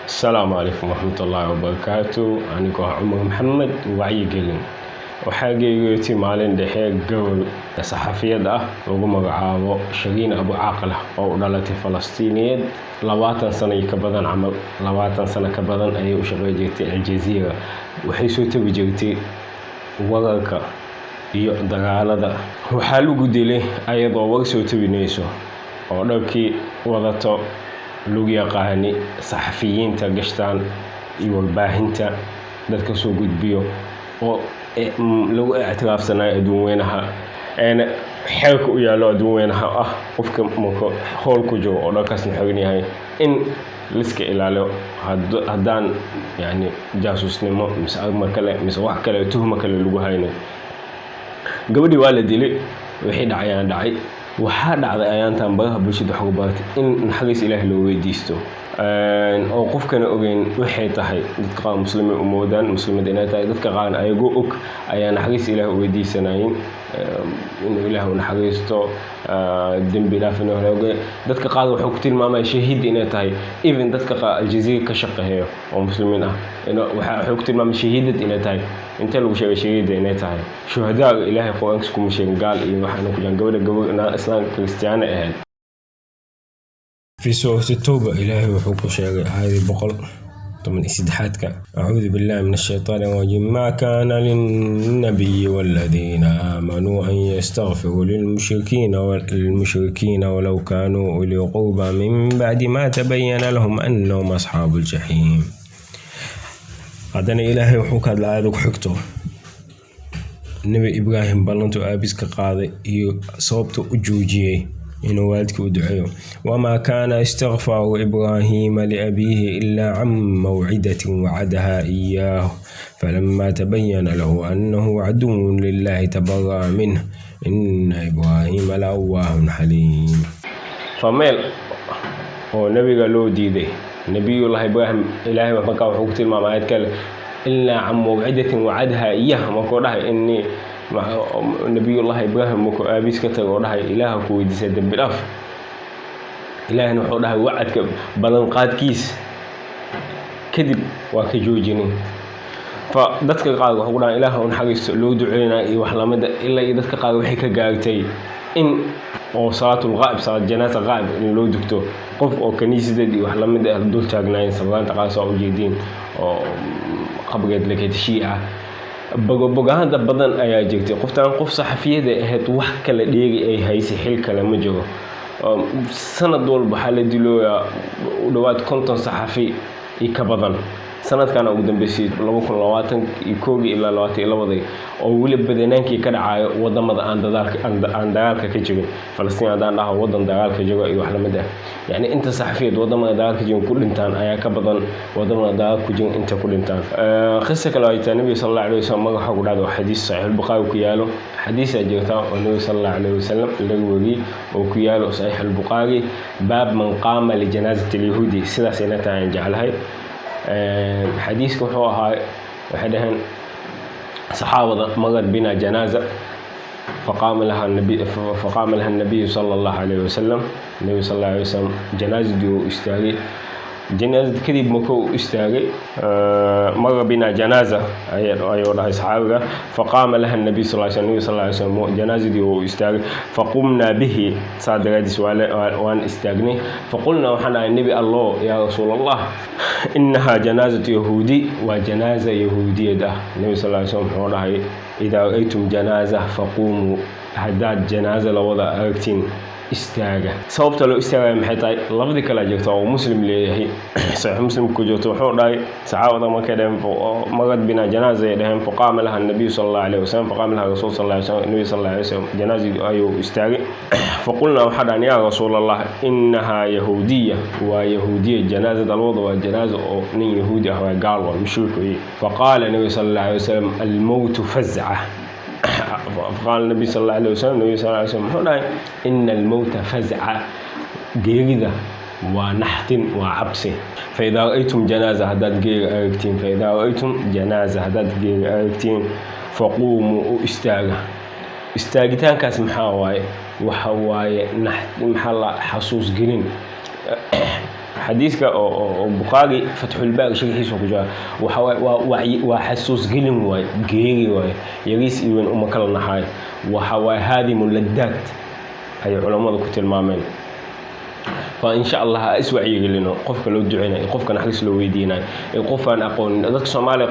السلام عليكم ورحمة الله وبركاته. أنا عمر محمد وعي قلن وحاجيتي مالين دحيق قول صحفية lagu magacaabo Shireen Abu Caaqila oo u dhalatay Falastiiniyeed 20 sano ka badan camal 20 sano ka badan ayay u shaqeey jirtay Al Jazeera waxay soo tabi jirtay wararka iyo dagaalada waxa lagu dilay ayadoo war soo tabinayso oo dhabkii wadato lagu yaqaani saxafiyiinta gashtaan iyo warbaahinta dadka soo gudbiyo oo lagu ictiraafsanayo adduun weynaha xeelka u yaalo adduun weynaha qofka marka hool ku jiro oo dhankaasna xogin yahay in liska ilaaliyo haddaan yani jaasuusnimo mise arma kale mise wax kale tuhma kale lagu hayno gabadhii waa la dilay wixii dhacay waxaa dhacday ayaantan baraha bulshada xog baatay in naxariis Ilaahay loo weydiisto oo qofkana ogeyn waxay tahay dadka qaar muslimiin u moodaan muslimiin inay tahay dadka qaar ayagu og ayaa naxariis Ilaahay u weydiisanayeen in Ilaahay u naxariisto dambi dhaafina hore dadka qaar wuxuu ku tilmaamay shahiid inay tahay even dadka qaar Al Jazeera ka shaqeeyo oo muslimiin wuxuu ku tilmaamay shahiidad inay tahay inta lagu sheegay shahiid inay tahay shuhadaa Ilaahay quraankiisa kuma sheegin gaal iyo waxaan ku jaan gabadha إسلام كريستيانة أهل في سورة التوبة إلهي وحوك شيء هذه بقل من إسدحاتك أعوذ بالله من الشيطان الرجيم ما كان للنبي والذين آمنوا أن يستغفروا للمشركين ولو كانوا أولي قربى من بعد ما تبين لهم أنهم أصحاب الجحيم هذا إلهي وحوك هذا الآية حكته النبي إبراهيم بلنتو أبيس كقاضي صوبته أجوجيه إنه والدك ودعيه وما كان استغفار إبراهيم لأبيه إلا عن موعدة وعدها إياه فلما تبين له أنه عدو لله تبرأ منه إن إبراهيم لأواه حليم فميل هو نبي قالوا ديدي نبي الله إبراهيم إلهي وفقه وحكت المعمات كله إلا عن موعدة وعدها إياه ما قرأها إني نبي الله إبراهيم مكو أبيس كتر ورها إله كويدي سيدن بالأف إله نحورها وعدك بلنقاد كيس كذب وكجوجني فدتك قال وحورها إله ونحرس لو دعينا وحلا مدى إلا إذا قال وحكا قالتي إن أو صلاة الغائب صلاة جنازة غائب إن لو دكتور قف أو كنيسة دي وحلا مدى دول تاقناين صلاة تقاسوا جيدين أو قبقت لك الشيعة bogaanta badan ayaa jirtay qoftaan qof saxafiyada ahayd wax kala dheeri ay haysay xil kale ma jiro sanad walba waxa la dilooyaa u dhawaad 50 saxafi ka badan sanadkan ugu dambeysay 2021 ilaa 2022 oo wali badanaankii ka dhacayo wadamada aan dagaalka ka jirin Falastiin hadaan dhaho wadan dagaalka jooga iyo wax la mid ah yani inta saxafiyad wadamada dagaalka jooga ku dhintaan ayaa ka badan wadamada dagaalka jooga inta ku dhintaan qissa kale ay tahay nabi sallallahu alayhi wasallam waxa uu dhacay xadiis sahih al-Bukhari ku yaalo xadiis ay jirta oo nabi sallallahu alayhi wasallam lagu wari oo ku yaalo sahih al-Bukhari baab man qama li janazati al-yahudi sidaas ina taan jeclahay حديث كحوها وحدهن صحابة مغد بنا جنازة فقام لها النبي صلى الله عليه وسلم النبي صلى الله عليه وسلم جنازة ديو استاغي جنازة كذب مكو استاغي مر بنا جنازة أيوة صحابة فقام لها النبي صلى الله عليه وسلم جنازة ديو استاغي فقمنا به صادق حديث وان استاغني فقلنا وحنا النبي الله يا رسول الله إنها جنازة يهودي وجنازة يهودية ده النبي صلى الله عليه وسلم حوالها إذا رأيتم جنازة فقوموا هداد جنازة لوضع أركتين استاغا sababta loo istaagay maxay tahay labadii kala joogto oo muslim leeyahay saxiix muslim ku joogto wuxuu dhahay saxaabada markay dheen magad bina janaaza dheen faqama laha nabi sallallahu alayhi wasallam faqama laha rasuul sallallahu alayhi wasallam nabi sallallahu alayhi wasallam janaazi ayuu istaagay faqulna waxaan ya rasuulallah innaha yahudiyya wa yahudiyya janaazada alwada wa janaaza oo nin yahuudi ah waa gaal waa mushrikiin faqala nabi sallallahu alayhi wasallam al-maut faz'a قال النبي صلى الله عليه وسلم هنا إن الموت فزع جيدة ونحت وعبس فإذا رأيتم جنازة هداد جير أركتين فإذا رأيتم جنازة هداد جير أركتين فقوموا استاغتان كاس محاواي وحواي نحت محل حصوص جنين حديثك أو بخاري فتح الباري شيء حيسو كجا وحسوس قلم وجيري ويريس إيوان أمك النحاي وحواي هذه ملذات هي علماء كتير مامين فإن شاء الله أسوأ يقولنا قفك لو دعينا قفك نحرس لو يدينا قفنا أقول ذاك سومالي